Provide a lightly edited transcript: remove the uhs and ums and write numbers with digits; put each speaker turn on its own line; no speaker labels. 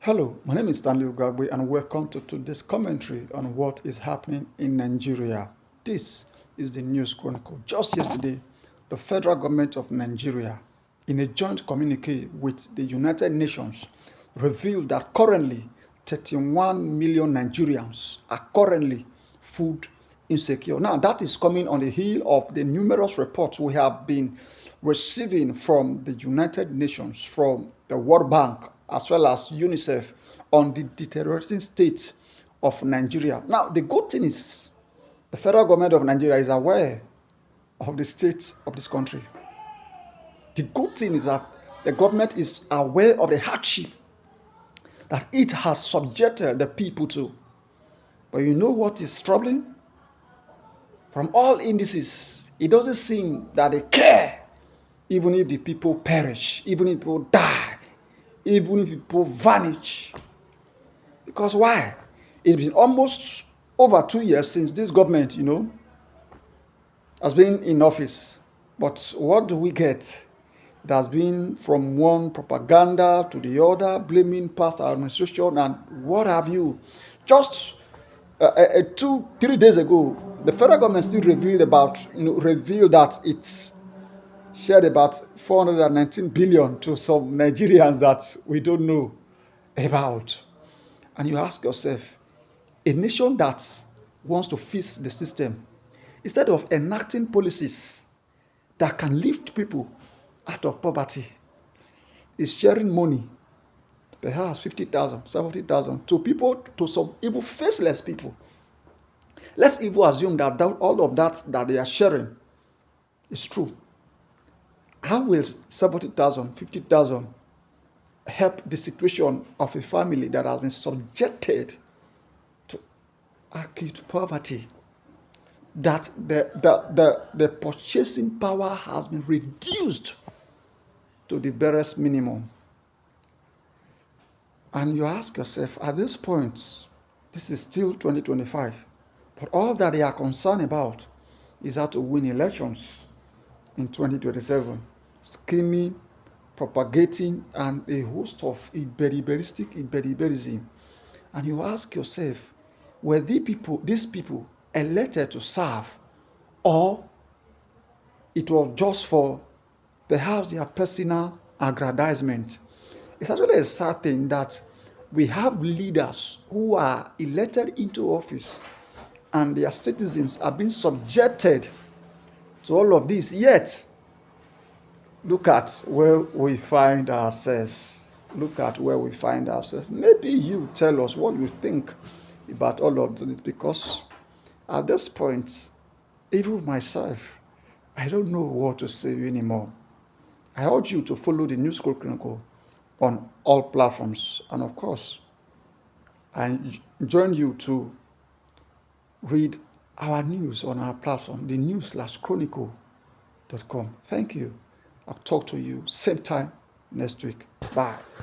Hello, my name is Stanley Ugagbe and welcome to today's commentary on what is happening in Nigeria. This is the News Chronicle. Just yesterday, the federal government of Nigeria, in a joint communique with the United Nations, revealed that currently 31 million Nigerians are currently food insecure. Now, that is coming on the heel of the numerous reports we have been receiving from the United Nations, from the World Bank, as well as UNICEF, on the deteriorating state of Nigeria. Now, the good thing is the federal government of Nigeria is aware of the state of this country. The good thing is that the government is aware of the hardship that it has subjected the people to. But you know what is troubling? From all indices, it doesn't seem that they care, even if the people perish, even if people die, even if people vanish. Because why? It's been almost over 2 years since this government, has been in office. But what do we get? It has been from one propaganda to the other, blaming past administration and what have you. Just 2-3 days ago, the federal government still revealed that it's shared about 419 billion to some Nigerians that we don't know about. And you ask yourself, a nation that wants to fix the system, instead of enacting policies that can lift people out of poverty, is sharing money, perhaps 50,000, 70,000, to people, to some even faceless people. Let's even assume that all of that they are sharing is true. How will 70,000, 50,000 help the situation of a family that has been subjected to acute poverty? That the purchasing power has been reduced to the barest minimum. And you ask yourself, at this point, this is still 2025, but all that they are concerned about is how to win elections in 2027, scheming, propagating, and a host of iberiberism. And you ask yourself, were these people elected to serve, or it was just for perhaps their personal aggrandizement? It's actually a sad thing that we have leaders who are elected into office and their citizens are being subjected to all of this. Yet, look at where we find ourselves. Maybe you tell us what you think about all of this, because at this point, even myself, I don't know what to say anymore. I urge you to follow the News Chronicle on all platforms. And of course, I join you to read our news on our platform, the news/chronicle.com. Thank you. I'll talk to you same time next week. Bye.